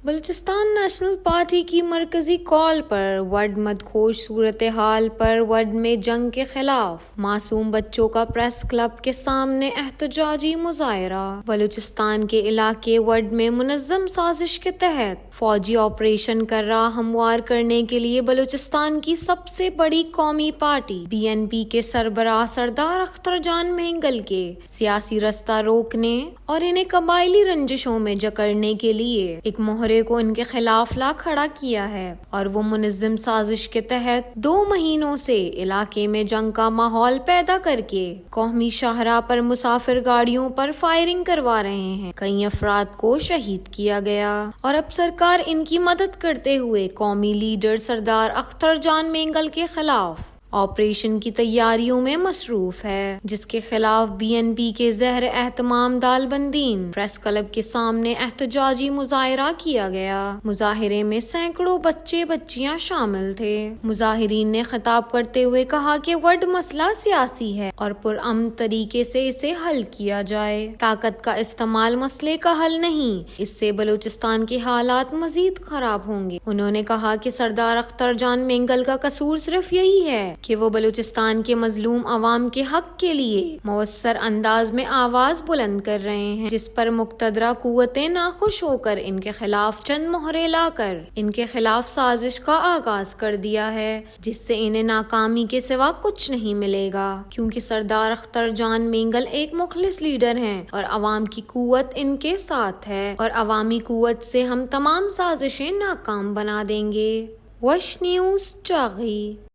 Balochistan national party کی مرکزی کال پر would مدہوش صورتحال پر وڈ میں جنگ کے خلاف معصوم بچوں کا پریس کلب کے سامنے احتجاجی مظاہرہ۔ بلوچستان کے علاقے وڈ میں منظم سازش کے تحت فوجی آپریشن کر رہا ہموار کرنے کے لیے بلوچستان کی سب سے بڑی قومی پارٹی BNP کے سربراہ سردار اختر جان مہنگل کے سیاسی رستہ روکنے اور انہیں قبائلی رنجشوں میں جکڑنے کے لیے ایک مہرے کو ان کے خلاف لا کھڑا کیا ہے، اور وہ منظم سازش کے تحت 2 مہینوں سے علاقے میں جنگ کا ماحول پیدا کر کے قومی شاہراہ پر مسافر گاڑیوں پر فائرنگ کروا رہے ہیں۔ کئی افراد کو شہید کیا گیا اور اب سرکار ان کی مدد کرتے ہوئے قومی لیڈر سردار اختر جان مہنگل کے خلاف آپریشن کی تیاریوں میں مصروف ہے، جس کے خلاف BNP کے زیر اہتمام دالبندین پریس کلب کے سامنے احتجاجی مظاہرہ کیا گیا۔ مظاہرے میں سینکڑوں بچے بچیاں شامل تھے۔ مظاہرین نے خطاب کرتے ہوئے کہا کہ وڈ مسئلہ سیاسی ہے اور پرامن طریقے سے اسے حل کیا جائے۔ طاقت کا استعمال مسئلے کا حل نہیں، اس سے بلوچستان کے حالات مزید خراب ہوں گے۔ انہوں نے کہا کہ سردار اختر جان مہنگل کا قصور صرف یہی ہے کہ وہ بلوچستان کے مظلوم عوام کے حق کے لیے مؤثر انداز میں آواز بلند کر رہے ہیں، جس پر مقتدرہ قوتیں ناخوش ہو کر ان کے خلاف چند مہرے لا کر ان کے خلاف سازش کا آغاز کر دیا ہے، جس سے انہیں ناکامی کے سوا کچھ نہیں ملے گا، کیونکہ سردار اختر جان مہنگل ایک مخلص لیڈر ہیں اور عوام کی قوت ان کے ساتھ ہے، اور عوامی قوت سے ہم تمام سازشیں ناکام بنا دیں گے۔ وش نیوز چاغی۔